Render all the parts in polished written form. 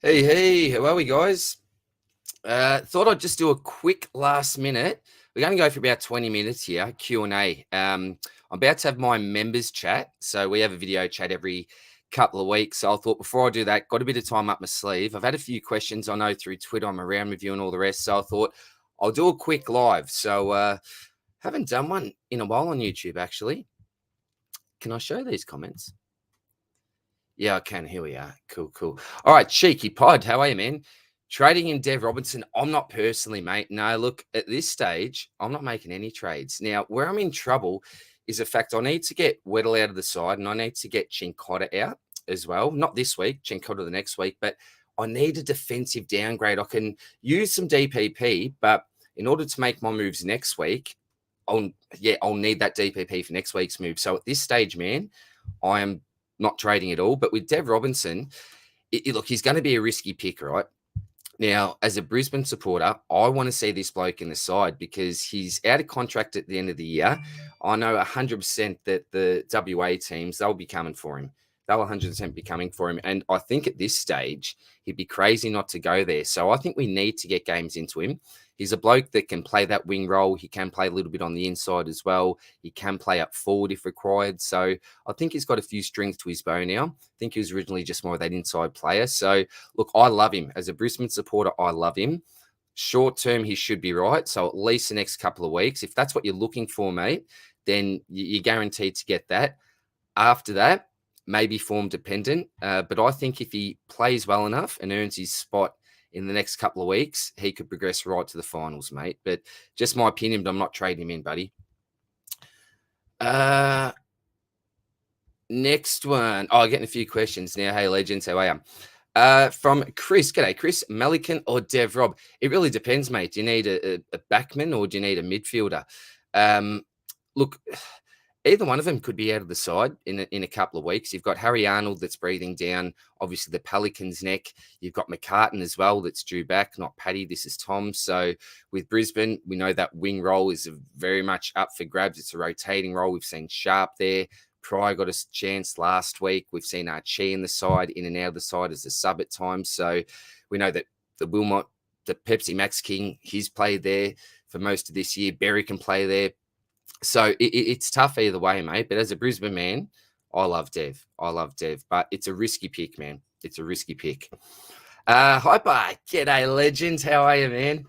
Hey, how are we, guys? Thought I'd just do a quick last minute. We're going to go for about 20 minutes here, Q&A. I'm about to have my members chat. So we have a video chat every couple of weeks. So I thought before I do that, got a bit of time up my sleeve. I've had a few questions I know through Twitter. I'm around with you and all the rest. So I thought I'll do a quick live. So haven't done one in a while on YouTube, actually. Can I show these comments? Yeah, I can. Here we are. Cool. All right, Cheeky Pod, how are you, man? Trading in Dev Robinson, I'm not personally, mate. No, look, at this stage, I'm not making any trades. Now, where I'm in trouble is the fact I need to get Weddle out of the side and I need to get Chincotta out as well. Not this week, Chincotta the next week, but I need a defensive downgrade. I can use some DPP, but in order to make my moves next week, I'll need that DPP for next week's move. So at this stage, man, I am not trading at all. But with Dev Robinson, look, he's going to be a risky pick, right? Now, as a Brisbane supporter, I want to see this bloke in the side because he's out of contract at the end of the year. I know 100% that the WA teams, they'll be coming for him. They'll 100% be coming for him. And I think at this stage, he'd be crazy not to go there. So I think we need to get games into him. He's a bloke that can play that wing role. He can play a little bit on the inside as well. He can play up forward if required. So I think he's got a few strings to his bow now. I think he was originally just more of that inside player. So look, I love him. As a Brisbane supporter, I love him. Short term, he should be right. So at least the next couple of weeks, if that's what you're looking for, mate, then you're guaranteed to get that. After that, maybe form dependent. But I think if he plays well enough and earns his spot in the next couple of weeks, he could progress right to the finals, mate. But just my opinion, but I'm not trading him in, buddy. Next one. Oh, getting a few questions now. Hey, legends, how are you? From Chris. G'day, Chris. Melican or Dev Rob? It really depends, mate. Do you need a backman or do you need a midfielder? Look, either one of them could be out of the side in a couple of weeks. You've got Harry Arnold that's breathing down, obviously, the Pelicans' neck. You've got McCartan as well that's due back, not Paddy. This is Tom. So with Brisbane, we know that wing role is very much up for grabs. It's a rotating role. We've seen Sharp there. Pryor got a chance last week. We've seen Archie in the side, in and out of the side as a sub at times. So we know that the Wilmot, the Pepsi Max King, he's played there for most of this year. Berry can play there. So it's tough either way, mate. But as a Brisbane man, I love Dev. But it's a risky pick, man. It's a risky pick. Hyper, g'day, legends. How are you, man?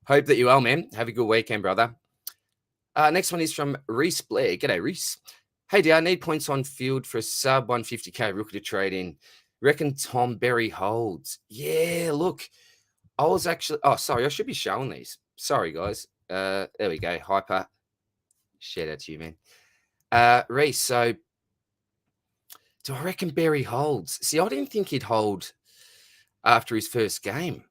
Hope that you're well, man. Have a good weekend, brother. Next one is from Reese Blair. G'day, Reese. Hey, do I need points on field for a sub 150k rookie to trade in? Reckon Tom Berry holds. Yeah, look, I was actually. Oh, sorry, I should be showing these. Sorry, guys. There we go. Hyper. Shout out to you, man. Reese, so do I reckon Berry holds? See, I didn't think he'd hold after his first game.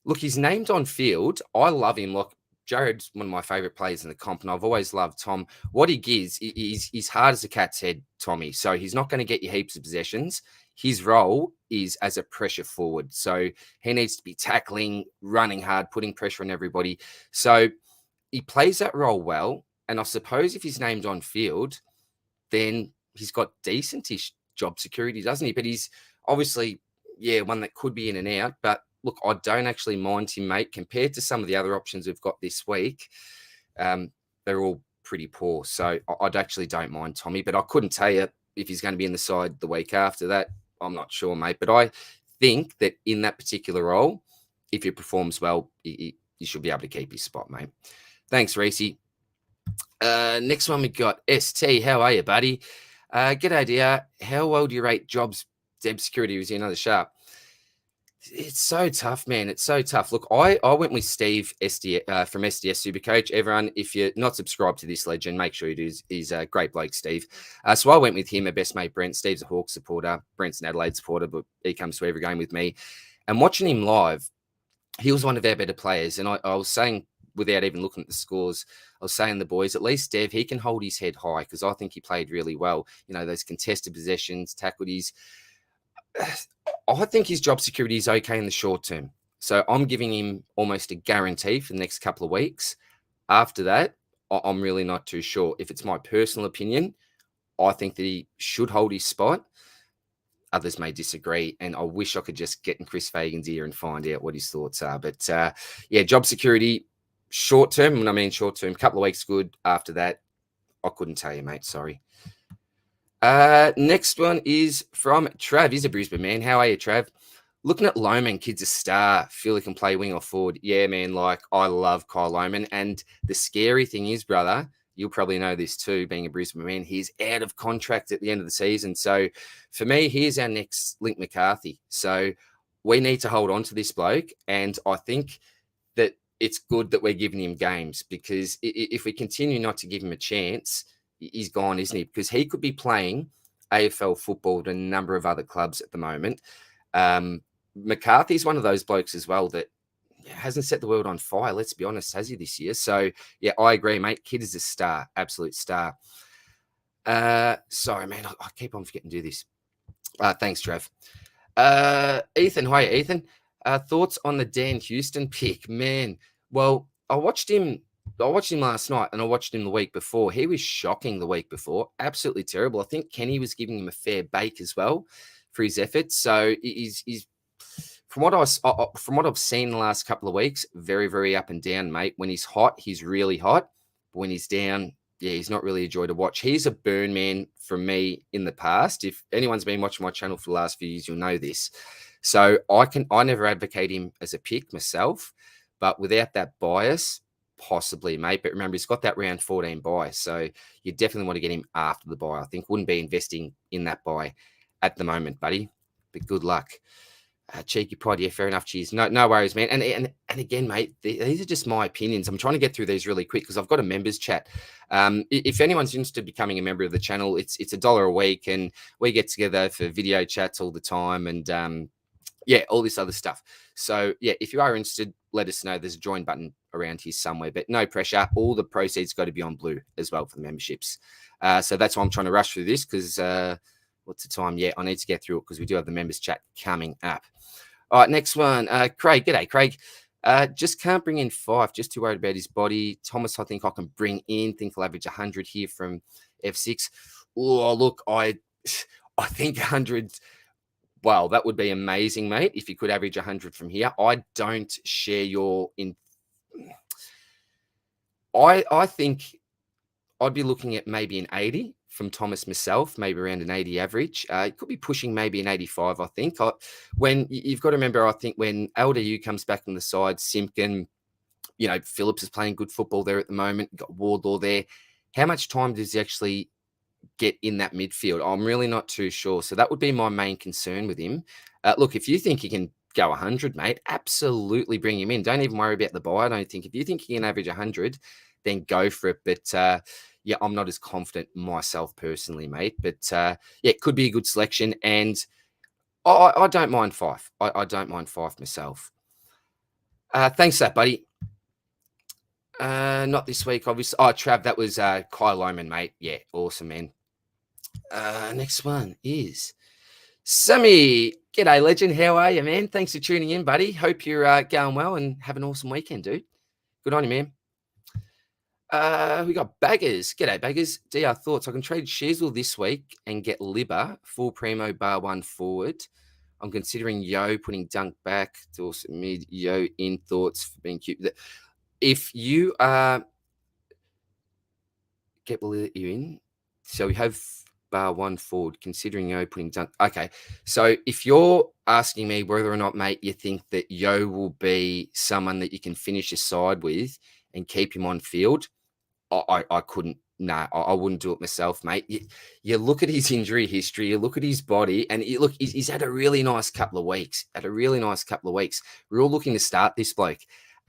Look, he's named on field. I love him. Look, Jared's one of my favourite players in the comp, and I've always loved Tom. What he gives is he's hard as a cat's head, Tommy. So he's not going to get you heaps of possessions. His role is as a pressure forward. So he needs to be tackling, running hard, putting pressure on everybody. So he plays that role well. And I suppose if he's named on field, then he's got decentish job security, doesn't he? But he's obviously, one that could be in and out. But look, I don't actually mind him, mate. Compared to some of the other options we've got this week, they're all pretty poor. So I actually don't mind Tommy. But I couldn't tell you if he's going to be in the side the week after that. I'm not sure, mate. But I think that in that particular role, if he performs well, he should be able to keep his spot, mate. Thanks, Reese. Next one we got ST. How are you, buddy? G'day, dear. How well do you rate Jobs' Deb Security? Was another sharp? It's so tough, man. It's so tough. Look, I went with Steve from SDS Supercoach. Everyone, if you're not subscribed to this legend, make sure you do. He's a great bloke, Steve. So I went with him, my best mate, Brent. Steve's a Hawks supporter. Brent's an Adelaide supporter, but he comes to every game with me. And watching him live, he was one of our better players. And I was saying, without even looking at the scores, I was saying the boys, at least Dev, he can hold his head high because I think he played really well. You know, those contested possessions, tackled his... I think his job security is okay in the short term. So I'm giving him almost a guarantee for the next couple of weeks. After that, I'm really not too sure. If it's my personal opinion, I think that he should hold his spot. others may disagree, and I wish I could just get in Chris Fagan's ear and find out what his thoughts are. But yeah, job security, short term, when I mean short term, couple of weeks good. After that, I couldn't tell you, mate. Sorry. Next one is from Trav. He's a Brisbane man. How are you, Trav? Looking at Loman, kid's a star. Feel he can play wing or forward. Yeah, man. Like, I love Kyle Loman. And the scary thing is, brother, you'll probably know this too, being a Brisbane man, he's out of contract at the end of the season. So for me, here's our next Link McCarthy. So we need to hold on to this bloke. And I think that it's good that we're giving him games, because if we continue not to give him a chance, he's gone, isn't he? Because he could be playing AFL football at a number of other clubs at the moment. McCarthy's one of those blokes as well that hasn't set the world on fire, let's be honest, has he, this year? So, yeah, I agree, mate. Kid is a star, absolute star. Sorry, man, I keep on forgetting to do this. Thanks, Trev. Ethan, hi, Ethan. Thoughts on the Dan Houston pick? Man, well, I watched him last night, and I watched him the week before. He was shocking the week before, absolutely terrible. I think Kenny was giving him a fair bake as well for his efforts. So he's from what I've seen in the last couple of weeks, very, very up and down, mate. When he's hot, he's really hot. But when he's down, yeah, he's not really a joy to watch. He's a burn man from me in the past. If anyone's been watching my channel for the last few years, you'll know this. So I never advocate him as a pick myself, but without that bias, possibly, mate. But remember, he's got that round 14 buy, so you definitely want to get him after the buy. I think wouldn't be investing in that buy at the moment, buddy. But good luck. Cheeky pod, yeah, fair enough. Cheers. No worries, man. And again, mate, these are just my opinions. I'm trying to get through these really quick because I've got a members chat. If anyone's interested in becoming a member of the channel, it's $1 a week, and we get together for video chats all the time, and yeah, all this other stuff. So yeah, if you are interested, let us know. There's a join button around here somewhere, but no pressure. All the proceeds got to be on Blue as well for the memberships. So that's why I'm trying to rush through this, because what's the time? Yeah, I need to get through it because we do have the members chat coming up. All right, next one. Craig. G'day, Craig. Just can't bring in 5. Just too worried about his body. Thomas, I think I can bring in. Think he'll average 100 here from F6. Oh, look, I think 100. Well, that would be amazing, mate, if you could average 100 from here. I don't share your I think I'd be looking at maybe an 80 from Thomas myself, maybe around an 80 average. It could be pushing maybe an 85, I think. When you've got to remember, I think when LDU comes back on the side, Simpkin, Phillips is playing good football there at the moment. You've got Wardlaw there. How much time does he actually get in that midfield? I'm really not too sure. So that would be my main concern with him. Look, if you think he can go 100, mate, absolutely bring him in. Don't even worry about the buy. I don't think. If you think he can average 100, then go for it. But yeah, I'm not as confident myself personally, mate. But yeah, it could be a good selection. And I don't mind 5. I don't mind 5 myself. Thanks for that, buddy. Not this week, obviously. Oh, Trav, that was Kyle Loman, mate. Yeah, awesome, man. Next one is Sammy. G'day, legend. How are you, man? Thanks for tuning in, buddy. Hope you're going well and have an awesome weekend, dude. Good on you, man. We got Baggers. G'day, Baggers. DR thoughts. I can trade Sheasel this week and get Libba, full primo bar 1 forward. I'm considering Yo putting Dunk back to also mid. Yo in thoughts for being cute. If you get you in, so we have bar 1 forward, considering Yo putting Dunk. Okay, so if you're asking me whether or not, mate, you think that Yo will be someone that you can finish a side with and keep him on field, I couldn't. No, I wouldn't do it myself, mate. You look at his injury history, you look at his body, and he's had a really nice couple of weeks. We're all looking to start this bloke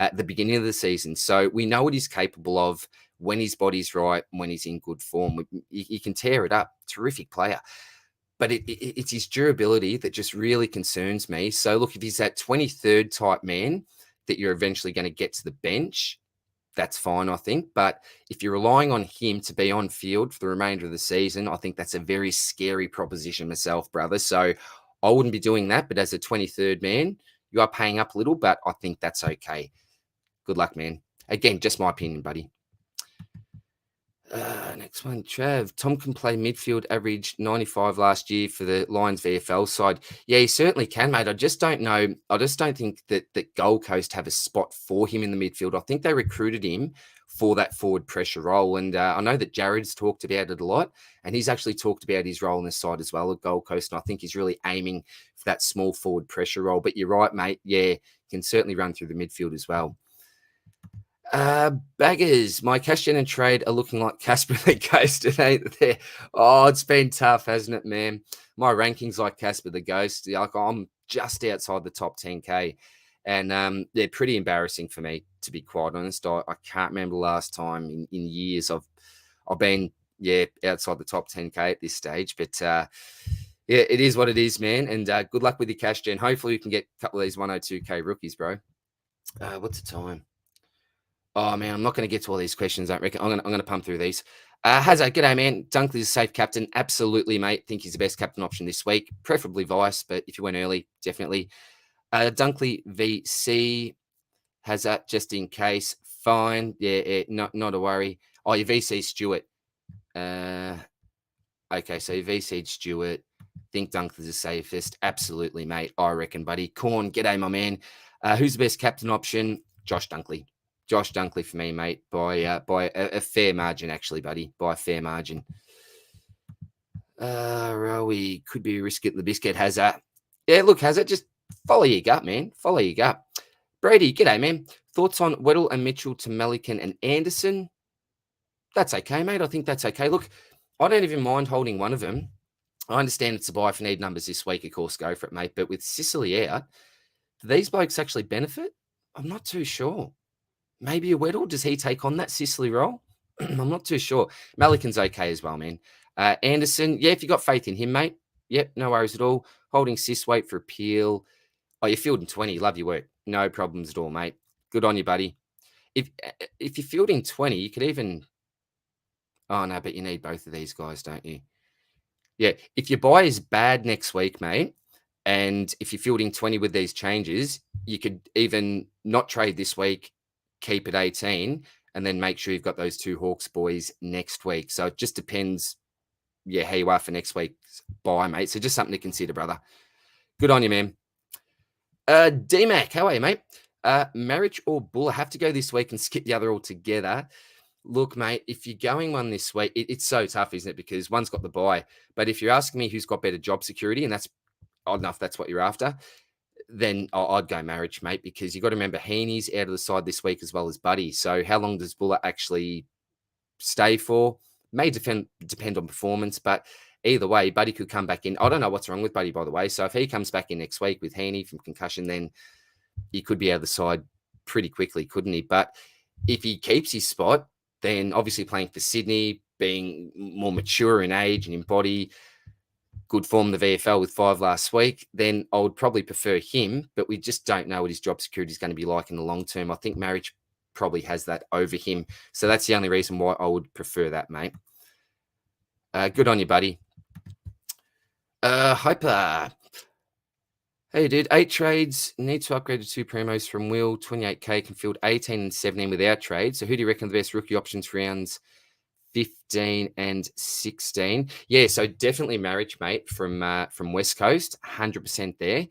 at the beginning of the season, so we know what he's capable of when his body's right, when he's in good form. He can tear it up. Terrific player. But it's his durability that just really concerns me. So look, if he's that 23rd type man that you're eventually going to get to the bench, that's fine, I think. But if you're relying on him to be on field for the remainder of the season, I think that's a very scary proposition myself, brother. So I wouldn't be doing that. But as a 23rd man, you are paying up a little, but I think that's okay. Good luck, man. Again, just my opinion, buddy. Next one, Trav. Tom can play midfield, averaged 95 last year for the Lions VFL side. Yeah, he certainly can, mate. I just don't know. I just don't think that Gold Coast have a spot for him in the midfield. I think they recruited him for that forward pressure role. And I know that Jared's talked about it a lot, and he's actually talked about his role in the side as well at Gold Coast. And I think he's really aiming for that small forward pressure role. But you're right, mate. Yeah, he can certainly run through the midfield as well. Baggers, my cash gen and trade are looking like Casper the Ghost, ain't they? Oh, it's been tough, hasn't it, man? My rankings like Casper the Ghost, like I'm just outside the top 10K. And they're pretty embarrassing for me, to be quite honest. I can't remember the last time in years I've been, yeah, outside the top 10K at this stage. But yeah, it is what it is, man. And good luck with your cash gen. Hopefully you can get a couple of these 102K rookies, bro. What's the time? Oh man, I'm not going to get to all these questions. I reckon I'm going to pump through these. Hazard, g'day man. Dunkley's a safe captain. Absolutely, mate. Think he's the best captain option this week. Preferably vice, but if you went early, definitely. Dunkley VC. Hazard, just in case. Fine. Yeah, not a worry. Oh, your VC Stewart. Okay, so your VC Stewart. Think Dunkley's the safest. Absolutely, mate. I reckon, buddy. Corn, g'day, my man. Who's the best captain option? Josh Dunkley. Josh Dunkley for me, mate, by a fair margin, actually, buddy, by a fair margin. Rowie could be a risk at the biscuit. Hazard. Yeah, look, Hazard, just follow your gut, man. Follow your gut. Brady, g'day, man. Thoughts on Weddle and Mitchell to Melican and Anderson? That's okay, mate. I think that's okay. Look, I don't even mind holding one of them. I understand it's a buy if you need numbers this week, of course, go for it, mate. But with Sicily out, do these blokes actually benefit? I'm not too sure. Maybe a Weddle. Does he take on that Sicily role? I'm not too sure. Malikan's okay as well, man. Anderson, yeah, if you got faith in him, mate. Yep, no worries at all. Holding Sis, wait for appeal. Oh, you're fielding 20. Love your work. No problems at all, mate. Good on you, buddy. If you're fielding 20, you could even. Oh, no, but you need both of these guys, don't you? Yeah. If your buy is bad next week, mate, and if you're fielding 20 with these changes, you could even not trade this week, keep it 18, and then make sure you've got those two Hawks boys next week. So it just depends, yeah, how you are for next week's buy, mate. So just something to consider, brother. Good on you, man. D-Mac, how are you, mate? Marriage or Bull? I have to go this week and skip the other altogether. Look, mate, if you're going one this week, it's so tough, isn't it? Because one's got the buy. But if you're asking me who's got better job security, and that's odd enough, that's what you're after, then I'd go Marriage, mate, because you've got to remember Heaney's out of the side this week as well as Buddy. So how long does Buller actually stay for? May depend on performance, but either way, Buddy could come back in. I don't know what's wrong with Buddy, by the way. So if he comes back in next week with Heaney from concussion, then he could be out of the side pretty quickly, couldn't he? But if he keeps his spot, then obviously playing for Sydney, being more mature in age and in body, good form the VFL with 5 last week, then I would probably prefer him, but we just don't know what his job security is going to be like in the long term. I think Marriage probably has that over him. So that's the only reason why I would prefer that, mate. Good on you, buddy. Hyper. Hey, dude, 8 trades, need to upgrade to 2 primos from Will, 28K, can field 18 and 17 without trade. So who do you reckon the best rookie options for rounds 15 and 16? Yeah, so definitely Marriage, mate, from West Coast, 100% there.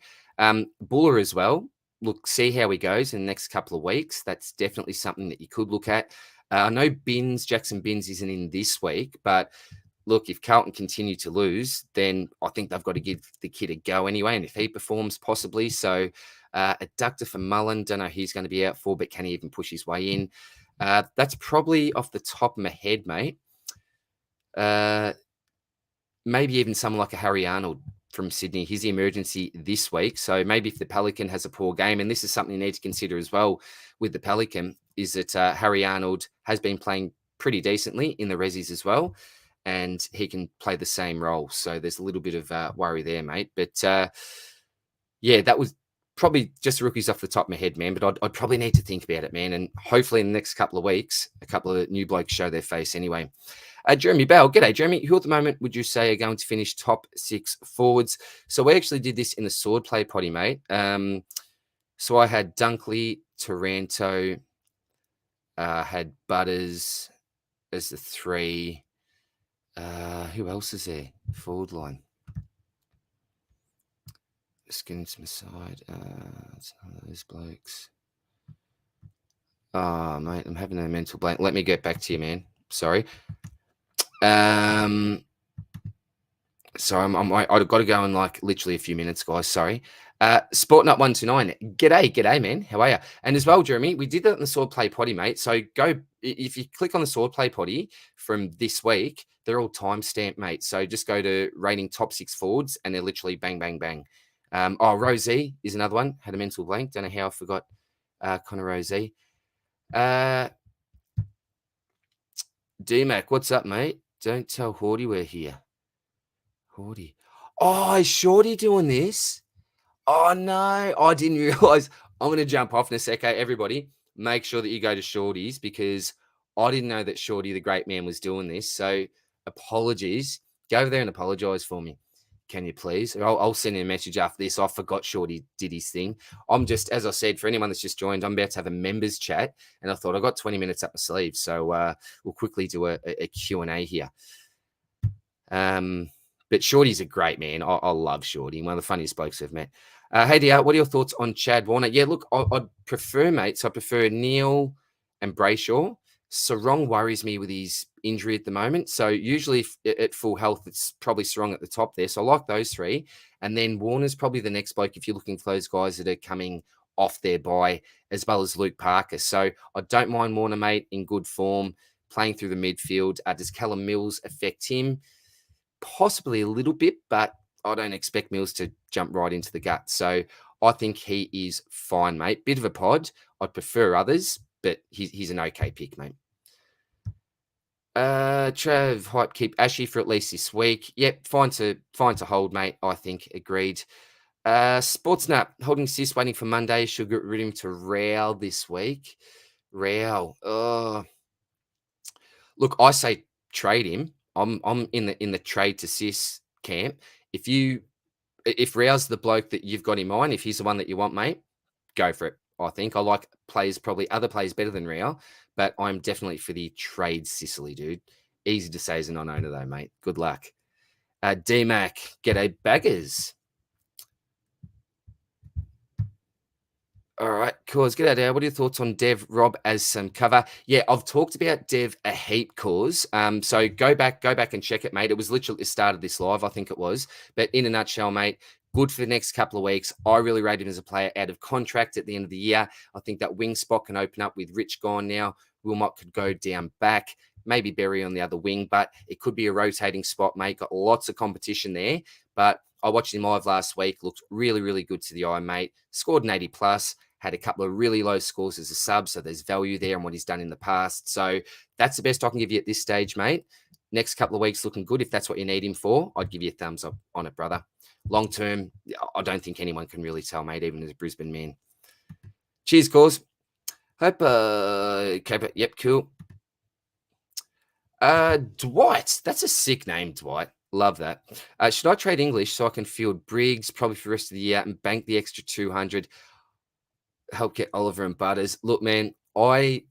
Buller as well. Look, see how he goes in the next couple of weeks. That's definitely something that you could look at. I know Jackson Binns isn't in this week, but look, if Carlton continue to lose, then I think they've got to give the kid a go anyway. And if he performs, possibly. So a Ductor for Mullen, don't know who he's going to be out for, but can he even push his way in? That's probably off the top of my head, mate. Maybe even someone like a Harry Arnold from Sydney. He's the emergency this week. So maybe if the Pelican has a poor game, and this is something you need to consider as well with the Pelican, is that Harry Arnold has been playing pretty decently in the Rezzies as well, and he can play the same role. So there's a little bit of worry there, mate. But yeah, that was probably just rookies off the top of my head, man. But I'd probably need to think about it, man. And hopefully in the next couple of weeks, a couple of new blokes show their face anyway. Jeremy Bell, g'day, Jeremy. Who at the moment would you say are going to finish top 6 forwards? So we actually did this in the sword play potty, mate. So I had Dunkley, Taranto, had Butters, as the 3. Who else is there? Forward line. Just getting to my side. It's none of those blokes. Oh, mate, I'm having a mental blank. Let me get back to you, man. Sorry. Sorry, I've got to go in like literally a few minutes, guys. Sorry. Sportnut129. G'day, man. How are you? And as well, Jeremy, we did that in the Sword Play Potty, mate. So if you click on the Sword Play Potty from this week, they're all timestamped, mate. So just go to rating top 6 forwards and they're literally bang, bang, bang. Rosie is another one. Had a mental blank. Don't know how I forgot Connor Rosie. D-Mac, what's up, mate? Don't tell Hordy we're here. Hordy. Oh, is Shorty doing this? Oh, no. I didn't realize. I'm going to jump off in a sec. Okay, everybody, make sure that you go to Shorty's because I didn't know that Shorty, the great man, was doing this. So apologies. Go over there and apologize for me. Can you please? I'll send you a message after this. I forgot Shorty did his thing. I'm just, as I said, for anyone that's just joined, I'm about to have a members chat. And I thought I got 20 minutes up my sleeve. So we'll quickly do a Q&A here. But Shorty's a great man. I love Shorty. One of the funniest blokes I've met. Hey, Dia, what are your thoughts on Chad Warner? Yeah, look, I'd prefer, mate. So I prefer Neil and Brayshaw. Sarong worries me with his injury at the moment. So usually at full health, it's probably Sarong at the top there. So I like those 3. And then Warner's probably the next bloke if you're looking for those guys that are coming off their bye, as well as Luke Parker. So I don't mind Warner, mate, in good form, playing through the midfield. Does Callum Mills affect him? Possibly a little bit, but I don't expect Mills to jump right into the gut. So I think he is fine, mate. Bit of a pod. I'd prefer others, but he's an okay pick, mate. Trav, hype, keep Ashy for at least this week. Yep, fine to hold, mate. I think agreed. Sportsnap holding Sis waiting for Monday. Should get rid of him to Rao this week. Rao. Look, I say trade him. I'm in the trade to Sis camp. If Rao's the bloke that you've got in mind, if he's the one that you want, mate, go for it. I think I like other players better than Rao, but I'm definitely for the trade Sicily, dude. Easy to say as a non-owner though, mate. Good luck. D-Mac, g'day baggers. All right, cause get out there. What are your thoughts on Dev Rob as some cover? Yeah, I've talked about Dev a heap, cause. So go back and check it, mate. It was literally the start of this live, I think it was. But in a nutshell, mate, good for the next couple of weeks. I really rate him as a player out of contract at the end of the year. I think that wing spot can open up with Rich gone now. Wilmot could go down back, maybe Berry on the other wing, but it could be a rotating spot, mate. Got lots of competition there, but I watched him live last week. Looked really, really good to the eye, mate. Scored an 80 plus. Had a couple of really low scores as a sub, so there's value there on what he's done in the past. So that's the best I can give you at this stage, mate. Next couple of weeks looking good. If that's what you need him for, I'd give you a thumbs up on it, brother. Long term, I don't think anyone can really tell, mate, even as a Brisbane man. Cheers, cause. Hope, okay, yep, cool. Dwight, that's a sick name, Dwight. Love that. Should I trade English so I can field Briggs probably for the rest of the year and bank the extra 200? Help get Oliver and Butters. Look, man, I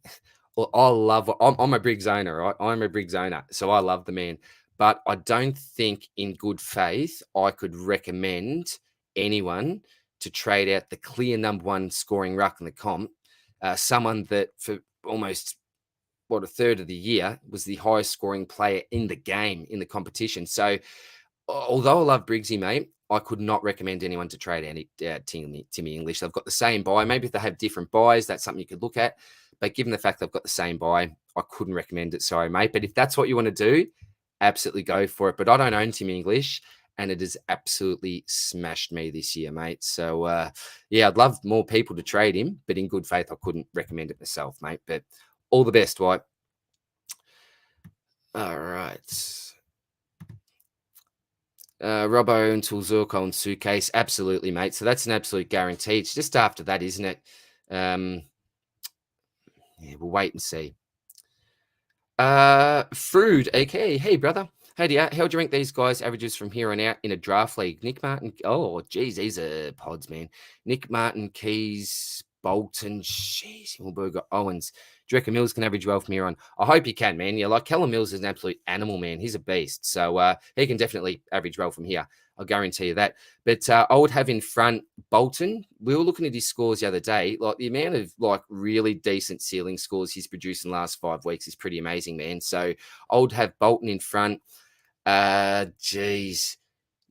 love. I'm a Briggs owner, right? I'm a Briggs owner, so I love the man. But I don't think, in good faith, I could recommend anyone to trade out the clear number 1 scoring ruck in the comp. Someone that for almost a third of the year was the highest scoring player in the game in the competition. So, although I love Briggsy, mate, I could not recommend anyone to trade Timmy English. They've got the same buy. Maybe if they have different buys, that's something you could look at. But given the fact they've got the same buy, I couldn't recommend it. Sorry, mate. But if that's what you want to do, absolutely go for it. But I don't own Timmy English, and it has absolutely smashed me this year, mate. So, yeah, I'd love more people to trade him, but in good faith, I couldn't recommend it myself, mate. But all the best, Dwight. All right. Robbo until Zurko and Suitcase. Absolutely, mate. So that's an absolute guarantee. It's just after that, isn't it? Yeah, we'll wait and see. Frood, aka, hey, brother. How do you rank these guys' averages from here on out in a draft league? Nick Martin. Oh, geez, these are pods, man. Nick Martin, Keys, Bolton, jeez, Himmelberger, Owens. you reckon Mills can average well from here on? I hope he can, man. Yeah, like Callum Mills is an absolute animal, man. He's a beast. So he can definitely average well from here. I'll guarantee you that. But I would have in front Bolton. We were looking at his scores the other day. Like the amount of like really decent ceiling scores he's produced in the last 5 weeks is pretty amazing, man. So I would have Bolton in front. Geez.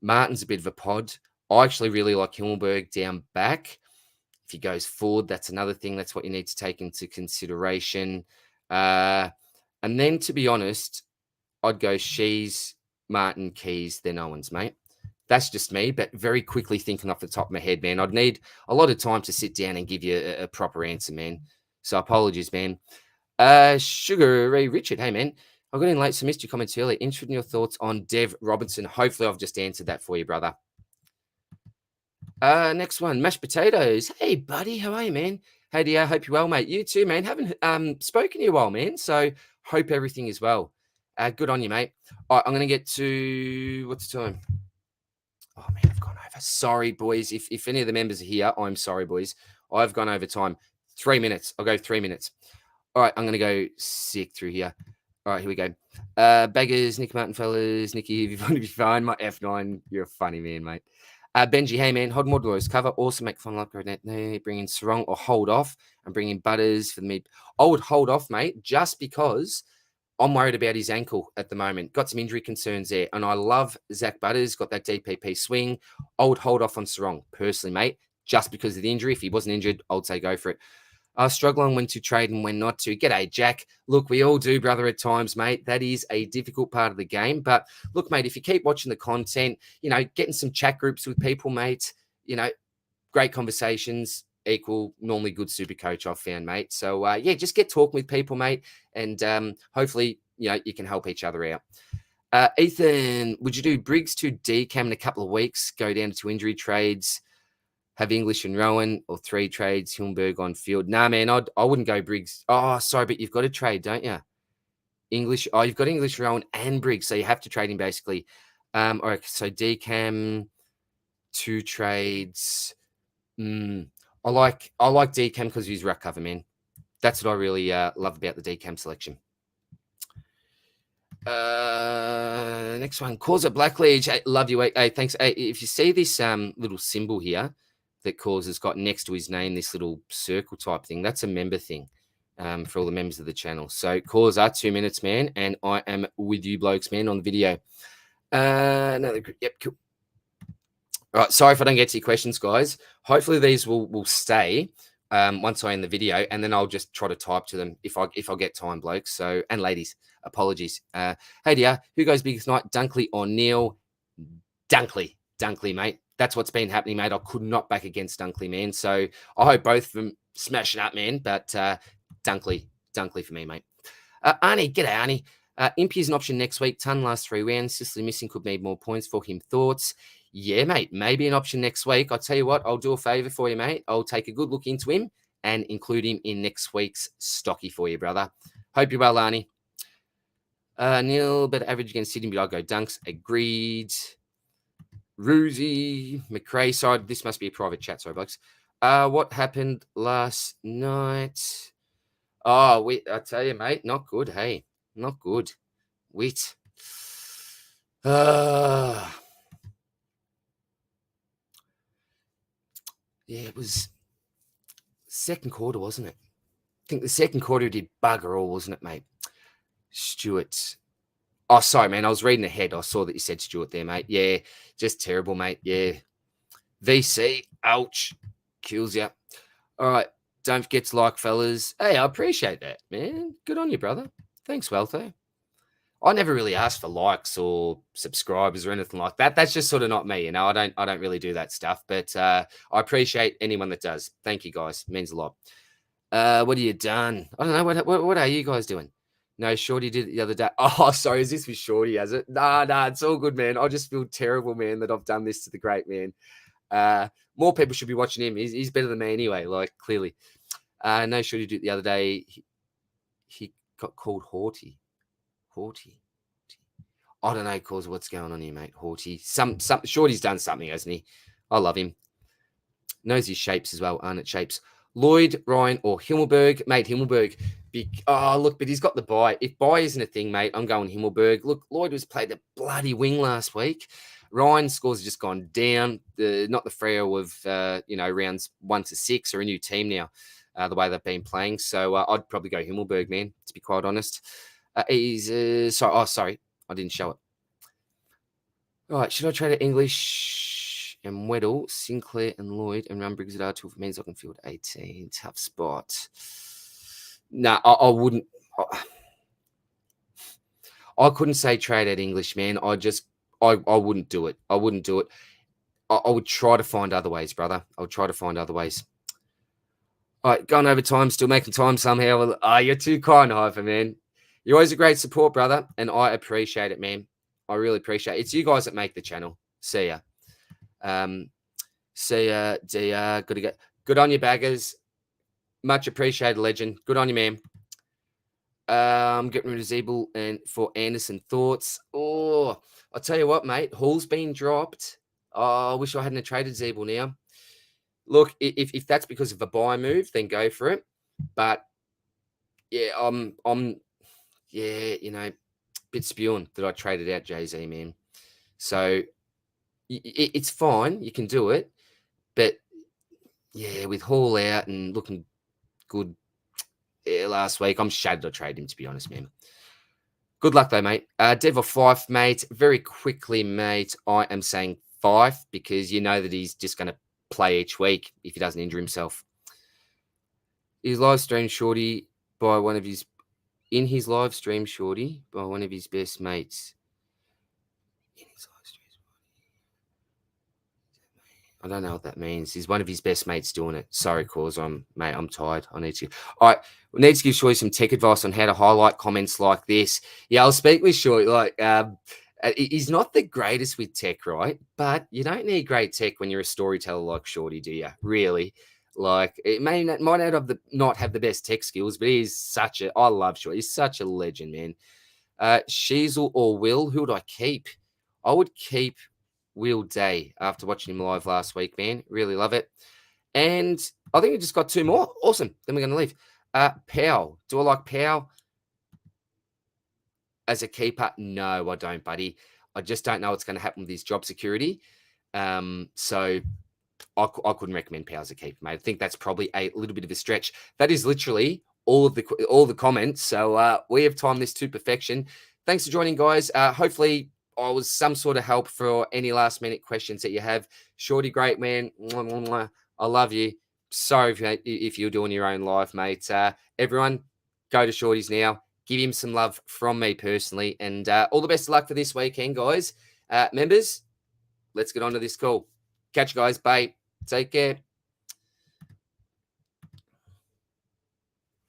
Martin's a bit of a pod. I actually really like Himmelberg down back. If he goes forward, that's another thing. That's what you need to take into consideration. And then, to be honest, I'd go Shees, Martin, Keys, then Owens, mate. That's just me, but very quickly thinking off the top of my head, man. I'd need a lot of time to sit down and give you a proper answer, man. So apologies, man. Sugar Ray Richard, hey, man. I got in late, so missed your comments earlier. Interested in your thoughts on Dev Robinson. Hopefully, I've just answered that for you, brother. Next one, mashed potatoes. Hey, buddy, how are you, man? Hey, dear, hope you're well, mate. You too, man. Haven't spoken to you a while, man. So hope everything is well. Good on you, mate. All right, I'm going to get to, what's the time? Oh, man, I've gone over. Sorry, boys. If any of the members are here, I'm sorry, boys. I've gone over time. 3 minutes. I'll go 3 minutes. All right, I'm going to go sick through here. All right, here we go. Beggars, Nick Martin, fellas. Nicky, if you want to be fine, my F9. You're a funny man, mate. Benji, hey, man. Hold more Dwarves cover. Also make fun like Rednet. Bring in Sarong or hold off and bring in Butters for the mid. I would hold off, mate, just because I'm worried about his ankle at the moment. Got some injury concerns there. And I love Zach Butters. Got that DPP swing. I would hold off on Sarong, personally, mate, just because of the injury. If he wasn't injured, I would say go for it. Struggling when to trade and when not to. G'day, Jack. Look, we all do, brother, at times, mate. That is a difficult part of the game. But look, mate, if you keep watching the content, getting some chat groups with people, mate, great conversations equal normally good super coach, I've found, mate. So, just get talking with people, mate. And hopefully, you can help each other out. Ethan, would you do Briggs to decam in a couple of weeks, go down to 2 injury trades, have English and Rowan, or 3 trades, Hillenberg on field? Nah, man, I wouldn't go Briggs. Oh, sorry, but you've got to trade, don't you? You've got English, Rowan, and Briggs, so you have to trade him basically. All right, so decam, 2 trades. I like decam because he's ruck cover, man. That's what I really love about the decam selection. Next one, Cause a Black League. Hey, love you. Hey, thanks. Hey, if you see this little symbol here that Cause has got next to his name, this little circle type thing, that's a member thing for all the members of the channel. So Cause are 2 minutes, man, and I am with you blokes, man, on the video. Another group. Yep, cool. All right, sorry if I don't get to your questions, guys. Hopefully these will stay once I end the video, and then I'll just try to type to them if I get time, blokes. So, and ladies, apologies. Hey, dear, who goes biggest night, Dunkley or Neil? Dunkley, mate. That's what's been happening, mate. I could not back against Dunkley, man. So I hope both of them smash it up, man. But Dunkley for me, mate. Arnie, g'day, Arnie. Impy is an option next week. Ton last 3 rounds. Sicily missing could need more points for him. Thoughts? Yeah, mate. Maybe an option next week. I'll tell you what. I'll do a favor for you, mate. I'll take a good look into him and include him in next week's stocky for you, brother. Hope you're well, Arnie. Neil, better average against Sydney, but I'll go Dunks. Agreed. Roosie, McRae. Sorry, this must be a private chat. Sorry, blokes. What happened last night? Oh, I tell you, mate, not good. Hey, not good. Wit. Yeah, it was second quarter, wasn't it? I think the second quarter did bugger all, wasn't it, mate? Stewart. Oh, sorry, man. I was reading ahead. I saw that you said Stewart there, mate. Yeah, just terrible, mate. Yeah. VC, ouch. Kills you. All right. Don't forget to like, fellas. Hey, I appreciate that, man. Good on you, brother. Thanks, Weltho. I never really ask for likes or subscribers or anything like that. That's just sort of not me, I don't really do that stuff. But I appreciate anyone that does. Thank you, guys. It means a lot. What have you done? I don't know. What are you guys doing? No, Shorty did it the other day. Oh, sorry. Is this with Shorty, has it? Nah, it's all good, man. I just feel terrible, man, that I've done this to the great man. More people should be watching him. He's better than me anyway, like, clearly. No, Shorty did it the other day. He got called Haughty. I don't know, Cause what's going on here, mate. Haughty. Shorty's done something, hasn't he? I love him. Knows his shapes as well, aren't it? Shapes. Lloyd, Ryan, or Himmelberg. Mate, Himmelberg. Look, but he's got the bye. If bye isn't a thing, mate, I'm going Himmelberg. Look, Lloyd was played the bloody wing last week. Ryan's scores have just gone down. Not the Freo of rounds 1 to 6 or a new team now, the way they've been playing. So I'd probably go Himmelberg, man, to be quite honest. Sorry, I didn't show it. All right, should I trade it English and Weddle, Sinclair and Lloyd and run Briggs at R2 for means I can field 18? Tough spot. No, I wouldn't. I couldn't say trade at English, man. I wouldn't do it. I wouldn't do it. I would try to find other ways, brother. I would try to find other ways. All right, going over time, still making time somehow. You're too kind, Hyper, man. You're always a great support, brother, and I appreciate it, man. I really appreciate it. It's you guys that make the channel. See ya. See ya, DR. Good on you, baggers. Much appreciated, legend. Good on you, man. Getting rid of Zeeble and for Anderson thoughts. Oh, I'll tell you what, mate. Hall's been dropped. Oh, I wish I hadn't traded Zeeble now. Look, if that's because of a buy move, then go for it. But yeah, I'm bit spewing that I traded out Jay-Z, man. So it's fine. You can do it. But yeah, with Hall out and looking good last week, I'm shattered I trade him, to be honest, man. Good luck, though, mate. Dev or Fife, mate. Very quickly, mate, I am saying Fife because you know that he's just going to play each week if he doesn't injure himself. His live stream shorty by one of his... In his live stream shorty by one of his best mates. In his live stream. I don't know what that means. He's one of his best mates doing it. Sorry, cause I'm tired. I need to. All right, we need to give Shorty some tech advice on how to highlight comments like this. Yeah, I'll speak with Shorty. He's not the greatest with tech, right? But you don't need great tech when you're a storyteller like Shorty, do you? Really? Might not have the best tech skills, but I love Shorty. He's such a legend, man. Sheasel or Will? Who would I keep? I would keep Will Day after watching him live last week, man. Really love it. And I think we just got 2 more. Awesome. Then we're going to leave. Powell. Do I like Powell as a keeper? No, I don't, buddy. I just don't know what's going to happen with his job security. So I couldn't recommend Powell as a keeper, mate. I think that's probably a little bit of a stretch. That is literally all the comments. So we have timed this to perfection. Thanks for joining, guys. Hopefully I was some sort of help for any last minute questions that you have. Shorty, great man. I love you. Sorry if you're doing your own live, mate. Everyone, go to Shorty's now. Give him some love from me personally. And all the best of luck for this weekend, guys. Members, let's get on to this call. Catch you guys. Bye. Take care.